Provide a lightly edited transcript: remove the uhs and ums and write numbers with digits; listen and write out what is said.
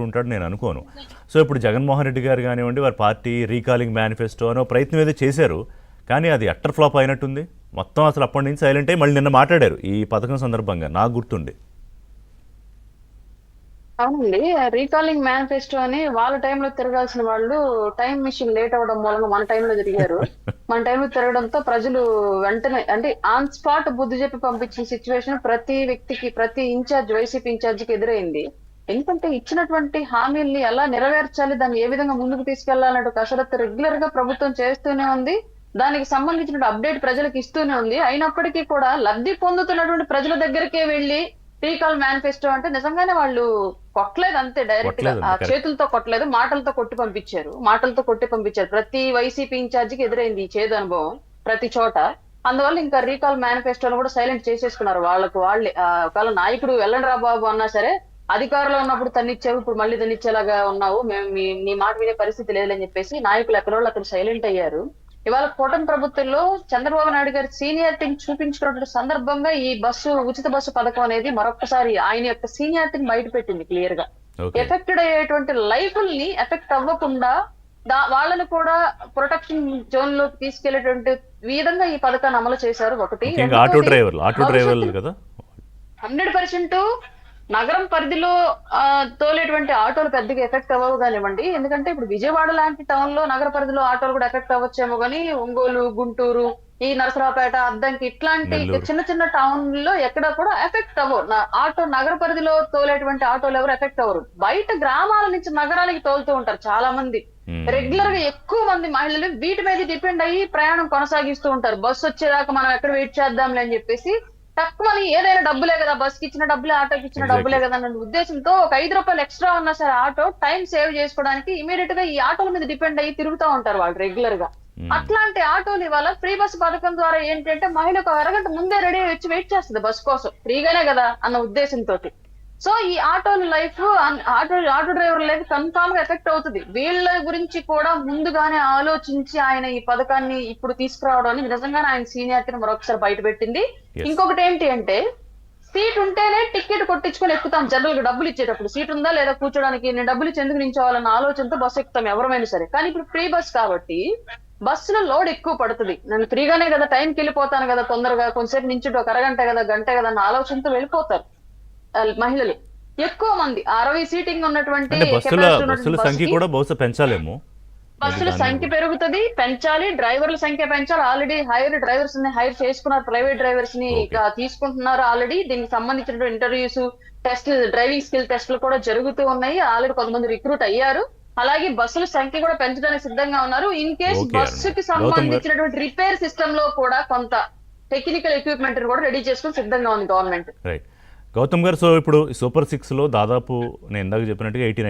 ఉంటాడు నేను అనుకోను. సో ఇప్పుడు జగన్మోహన్ రెడ్డి గారు కానివ్వండి, వారి పార్టీ రీకాలింగ్ మేనిఫెస్టో అనో ప్రయత్నం ఏదో చేశారు. కానీ అది అట్టర్ ఫ్లాప్ అయినట్టుంది. మొత్తం అసలు అప్పటి నుంచి సైలెంట్ అయ్యి మళ్ళీ నిన్న మాట్లాడారు ఈ పథకం సందర్భంగా, నాకు గుర్తుండి. అవునండి. రీకాలింగ్ మేనిఫెస్టో అని వాళ్ళ టైంలో తిరగాల్సిన వాళ్ళు టైం మిషన్ లేట్ అవ్వడం మూలంగా మన టైంలో తిరిగారు. మన టైంలో తిరగడంతో ప్రజలు వెంటనే అంటే ఆన్ స్పాట్ బుద్ధి చెప్పి పంపించిన సిచ్యువేషన్ ప్రతి వ్యక్తికి, ప్రతి ఇన్ఛార్జ్, వైసీపీ ఇన్ఛార్జికి ఎదురైంది. ఎందుకంటే ఇచ్చినటువంటి హామీల్ని ఎలా నెరవేర్చాలి, దాన్ని ఏ విధంగా ముందుకు తీసుకెళ్లాలనే కసరత్తు రెగ్యులర్ గా ప్రభుత్వం చేస్తూనే ఉంది. దానికి సంబంధించిన అప్డేట్ ప్రజలకు ఇస్తూనే ఉంది. అయినప్పటికీ కూడా లబ్ధి పొందుతున్నటువంటి ప్రజల దగ్గరికే వెళ్లి రీకాల్ మేనిఫెస్టో అంటే నిజంగానే వాళ్ళు కొట్టలేదు, అంతే డైరెక్ట్ గా చేతులతో కొట్టలేదు, మాటలతో కొట్టి పంపించారు. ప్రతి వైసీపీ ఇన్ఛార్జికి ఎదురైంది ఈ చేదు అనుభవం ప్రతి చోట. అందువల్ల ఇంకా రీకాల్ మేనిఫెస్టోను కూడా సైలెంట్ చేసేసుకున్నారు వాళ్ళకు వాళ్ళే. ఒకవేళ నాయకుడు వెళ్ళండి రా బాబు అన్నా సరే, అధికారంలో ఉన్నప్పుడు తన్నిచ్చావు, ఇప్పుడు మళ్ళీ తన్నిచ్చేలాగా ఉన్నావు, మేము నీ మాట వినే పరిస్థితి లేదని చెప్పేసి నాయకులు ఎక్కడోళ్ళు అక్కడ సైలెంట్ అయ్యారు. ఇవాళ కూటమి ప్రభుత్వంలో చంద్రబాబు నాయుడు గారి సీనియారిటీని చూపించుకున్న సందర్భంగా ఈ ఉచిత బస్సు పథకం అనేది మరొకసారి ఆయన యొక్క సీనియారిటీని బయట పెట్టింది క్లియర్ గా. ఎఫెక్టెడ్ అయ్యేటువంటి లైఫ్ని ఎఫెక్ట్ అవ్వకుండా వాళ్ళని కూడా ప్రొటెక్షన్ జోన్ లోకి తీసుకెళ్లేటువంటి విధంగా ఈ పథకాన్ని అమలు చేశారు. ఒకటి 100% నగరం పరిధిలో తోలేటువంటి ఆటోలు పెద్దగా ఎఫెక్ట్ అవ్వవు కానివ్వండి. ఎందుకంటే ఇప్పుడు విజయవాడ లాంటి టౌన్ లో నగర పరిధిలో ఆటోలు కూడా ఎఫెక్ట్ అవ్వచ్చేమో కానీ ఒంగోలు, గుంటూరు, ఈ నరసరావుపేట, అద్దంకి ఇట్లాంటి చిన్న చిన్న టౌన్ లో ఎక్కడ కూడా ఎఫెక్ట్ అవ్వవు. ఆటో నగర పరిధిలో తోలేటువంటి ఆటోలు ఎవరు ఎఫెక్ట్ అవ్వరు. బయట గ్రామాల నుంచి నగరాలకి తోలుతూ ఉంటారు చాలా మంది. రెగ్యులర్ గా ఎక్కువ మంది మహిళలు వీటి మీద డిపెండ్ అయ్యి ప్రయాణం కొనసాగిస్తూ ఉంటారు. బస్సు వచ్చేదాకా మనం ఎక్కడ వెయిట్ చేద్దాంలే అని చెప్పేసి తక్కువని ఏదైనా డబ్బులే కదా, బస్కి ఇచ్చిన డబ్బులే, ఆటోకి ఇచ్చిన డబ్బులే కదా అన్న ఉద్దేశంతో ఒక 5 రూపాయలు ఎక్స్ట్రా ఉన్నా సరే ఆటో టైం సేవ్ చేసుకోవడానికి ఇమీడియట్ గా ఈ ఆటోల మీద డిపెండ్ అయ్యి తిరుగుతూ ఉంటారు వాళ్ళు రెగ్యులర్ గా. అట్లాంటి ఆటోలు ఇవాళ ఫ్రీ బస్ పథకం ద్వారా ఏంటంటే మహిళకు అరగంట ముందే రెడీ వచ్చి వెయిట్ చేస్తుంది బస్ కోసం, ఫ్రీగానే కదా అన్న ఉద్దేశంతో. సో ఈ ఆటోల life, auto driver life confirm గా ఎఫెక్ట్ అవుతుంది. వీళ్ళ గురించి కూడా ముందుగానే ఆలోచించి ఆయన ఈ పథకాన్ని ఇప్పుడు తీసుకురావడం అనేది నిజంగానే ఆయన సీనియారిటీని మరొకసారి బయట పెట్టింది. ఇంకొకటి ఏంటి అంటే, సీట్ ఉంటేనే టికెట్ కొట్టించుకొని ఎక్కుతాం జనరల్ గా. డబ్బులు ఇచ్చేటప్పుడు సీట్ ఉందా లేదా కూర్చోడానికి, నేను డబ్బులు ఇచ్చి ఎందుకు నించోవాలన్న ఆలోచనతో బస్సు ఎక్కుతాం ఎవరైనా సరే. కానీ ఇప్పుడు ఫ్రీ బస్ కాబట్టి బస్సులో లోడ్ ఎక్కువ పడుతుంది. నేను ఫ్రీగానే కదా, టైంకి వెళ్ళిపోతాను కదా, తొందరగా కొంతసేపు నించుంటే ఒక అరగంట కదా, గంట కదా అన్న ఆలోచనతో వెళ్ళిపోతారు మహిళలు. ఎక్కువ మంది 60 సీటింగ్ ఉన్నటువంటి బస్సుల సంఖ్య కూడా బహుశా పెంచాలేమో. బస్సుల సంఖ్య పెంచాలి, డ్రైవర్ల సంఖ్య పెంచాలి. ఆల్రెడీ డ్రైవర్స్ ని హైర్ చేసుకున్నారు, ప్రైవేట్ డ్రైవర్స్ ని తీసుకుంటున్నారు ఆల్రెడీ. దీనికి సంబంధించిన ఇంటర్వ్యూస్, టెస్ట్లు, డ్రైవింగ్ స్కిల్ టెస్ట్లు కూడా జరుగుతూ ఉన్నాయి. ఆల్రెడీ కొంతమంది రిక్రూట్ అయ్యారు. అలాగే బస్సుల సంఖ్య కూడా పెంచడానికి సిద్ధంగా ఉన్నారు. ఇన్ కేస్ బస్సుకి సంబంధించినటువంటి రిపేర్ సిస్టమ్ లో కూడా కొంత టెక్నికల్ ఎక్విప్మెంట్ కూడా రెడీ చేసుకుని సిద్ధంగా ఉంది గవర్నమెంట్. గౌతమ్ గారు, సో ఇప్పుడు సూపర్ 6 లో దాదాపు నేను ఇందాక చెప్పినట్టుగా 89